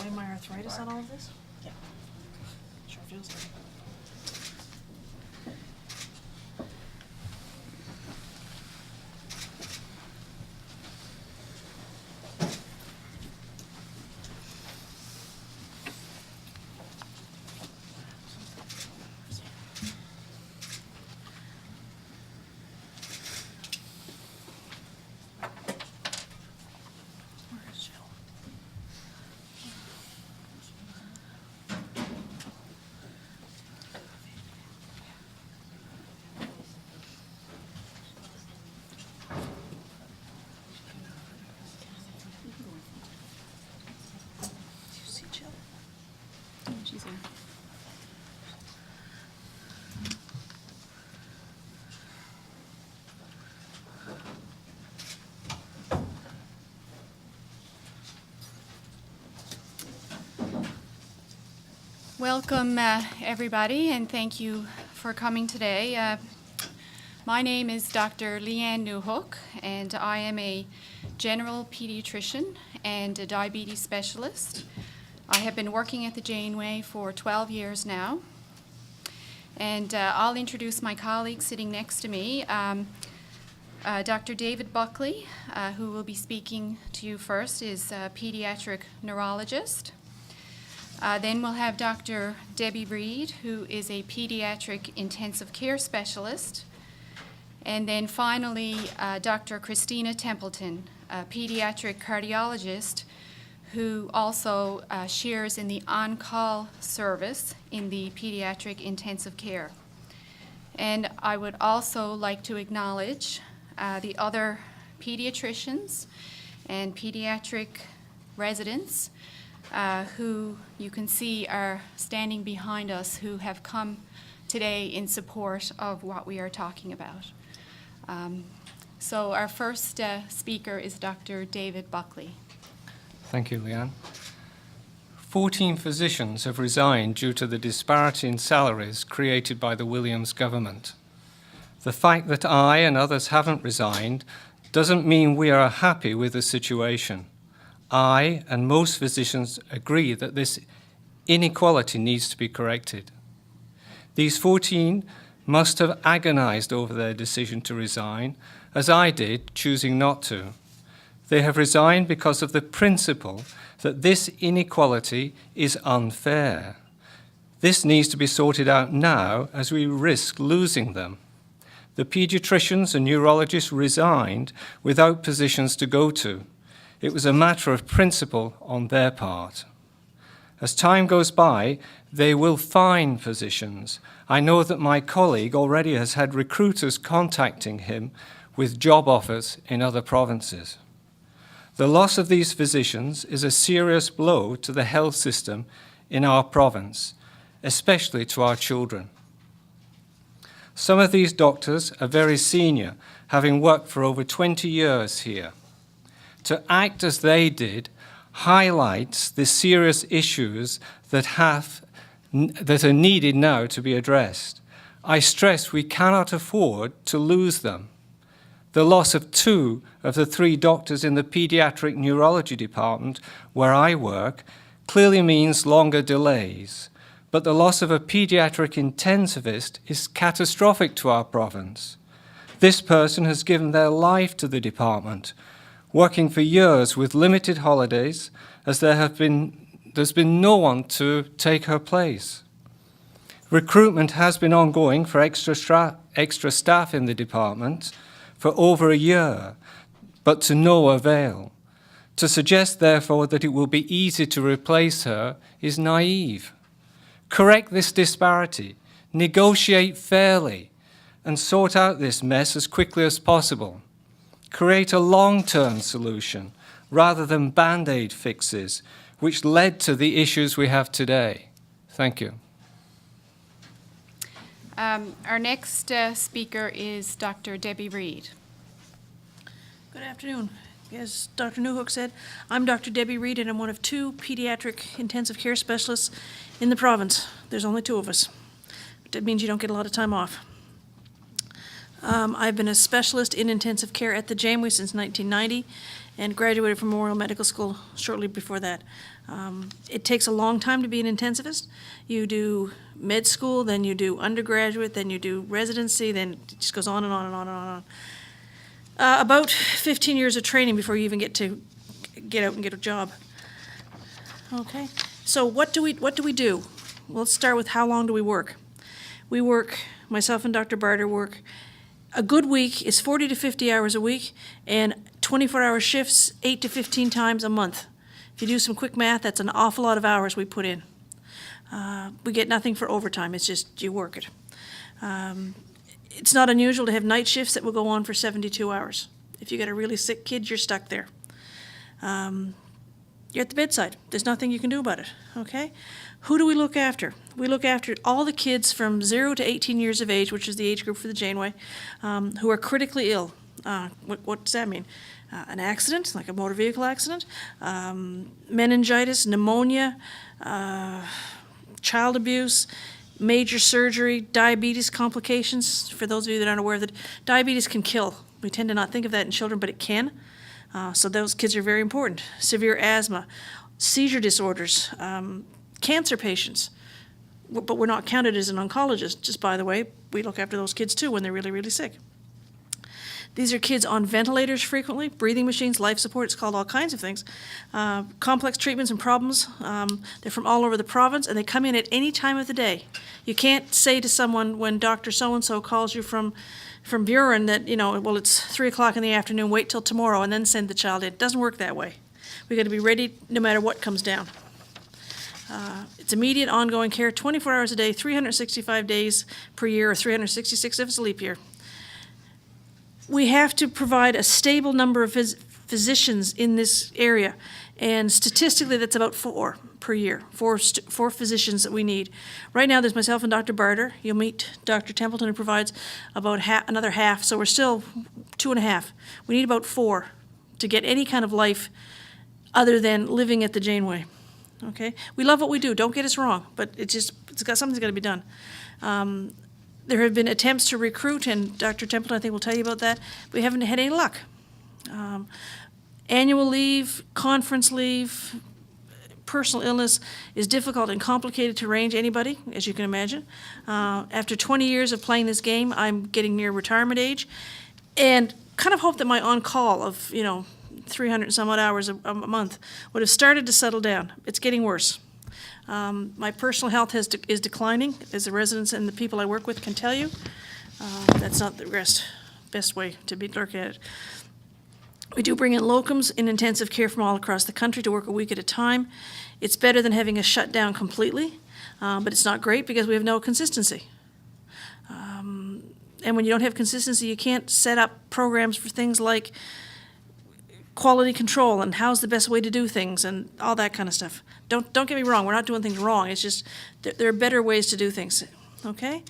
blame my arthritis on all of this? Yeah. Sure feels like it. She's here. Welcome, everybody, and thank you for coming today. My name is Dr. Leigh Anne Newhook, and I am a general pediatrician and a diabetes specialist. I have been working at the Janeway for 12 years now, and I'll introduce my colleague sitting next to me, Dr. David Buckley, who will be speaking to you first, is a pediatric neurologist. Then we'll have Dr. Debbie Reid, who is a pediatric intensive care specialist. And then finally, Dr. Christina Templeton, a pediatric cardiologist, who also shares in the on-call service in the pediatric intensive care. And I would also like to acknowledge the other pediatricians and pediatric residents who you can see are standing behind us, who have come today in support of what we are talking about. So our first speaker is Dr. David Buckley. Thank you, Leigh Anne. 14 physicians have resigned due to the disparity in salaries created by the Williams government. The fact that I and others haven't resigned doesn't mean we are happy with the situation. I and most physicians agree that this inequality needs to be corrected. These 14 must have agonized over their decision to resign, as I did, choosing not to. They have resigned because of the principle that this inequality is unfair. This needs to be sorted out now, as we risk losing them. The pediatricians and neurologists resigned without positions to go to. It was a matter of principle on their part. As time goes by, they will find positions. I know that my colleague already has had recruiters contacting him with job offers in other provinces. The loss of these physicians is a serious blow to the health system in our province, especially to our children. Some of these doctors are very senior, having worked for over 20 years here. To act as they did highlights the serious issues that are needed now to be addressed. I stress we cannot afford to lose them. The loss of 2 of the 3 doctors in the pediatric neurology department, where I work, clearly means longer delays. But the loss of a pediatric intensivist is catastrophic to our province. This person has given their life to the department, working for years with limited holidays, as there's been no one to take her place. Recruitment has been ongoing for extra staff in the department for over a year, but to no avail. To suggest, therefore, that it will be easy to replace her is naive. Correct this disparity, negotiate fairly, and sort out this mess as quickly as possible. Create a long-term solution rather than Band-Aid fixes, which led to the issues we have today. Thank you. Our next speaker is Dr. Debbie Reid. Good afternoon. As Dr. Newhook said, I'm Dr. Debbie Reid, and I'm one of 2 pediatric intensive care specialists in the province. There's only 2 of us. That means you don't get a lot of time off. I've been a specialist in intensive care at the Janeway since 1990 and graduated from Memorial Medical School shortly before that. It takes a long time to be an intensivist. You do med school, then you do undergraduate, then you do residency, then it just goes on and on and on and on. About 15 years of training before you even get out and get a job. Okay, so what do we do? Well, let's start with how long do we work? We work, myself and Dr. Barter work, a good week is 40 to 50 hours a week and 24-hour shifts 8 to 15 times a month. If you do some quick math, that's an awful lot of hours we put in. We get nothing for overtime, it's just you work it. It's not unusual to have night shifts that will go on for 72 hours. If you got a really sick kid, you're stuck there. You're at the bedside. There's nothing you can do about it, okay? Who do we look after? We look after all the kids from 0 to 18 years of age, which is the age group for the Janeway, who are critically ill. What does that mean? An accident, like a motor vehicle accident, meningitis, pneumonia, child abuse, major surgery, diabetes complications. For those of you that aren't aware that diabetes can kill. We tend to not think of that in children, but it can. So those kids are very important. Severe asthma, seizure disorders, cancer patients. But we're not counted as an oncologist, just by the way. We look after those kids too when they're really, really sick. These are kids on ventilators frequently, breathing machines, life support, it's called all kinds of things. Complex treatments and problems. They're from all over the province, and they come in at any time of the day. You can't say to someone when Dr. So-and-so calls you from Buren that, well, it's 3 o'clock in the afternoon, wait till tomorrow, and then send the child in. It doesn't work that way. We've got to be ready no matter what comes down. It's immediate, ongoing care, 24 hours a day, 365 days per year, or 366 if it's a leap year. We have to provide a stable number of physicians in this area, and statistically that's about 4 per year, four physicians that we need. Right now there's myself and Dr. Barter. You'll meet Dr. Templeton, who provides about another half, so we're still 2.5. We need about 4 to get any kind of life other than living at the Janeway. Okay? We love what we do, don't get us wrong, but something's got to be done. There have been attempts to recruit, and Dr. Templeton, I think, will tell you about that. We haven't had any luck. Annual leave, conference leave, personal illness is difficult and complicated to arrange anybody, as you can imagine. After 20 years of playing this game, I'm getting near retirement age, and kind of hope that my on-call of, 300 and some odd hours a month would have started to settle down. It's getting worse. My personal health is declining, as the residents and the people I work with can tell you. That's not the best way to look at it. We do bring in locums in intensive care from all across the country to work a week at a time. It's better than having a shutdown completely, but it's not great because we have no consistency. And when you don't have consistency, you can't set up programs for things like quality control and how's the best way to do things and all that kind of stuff. Don't get me wrong, we're not doing things wrong. It's just there are better ways to do things, okay?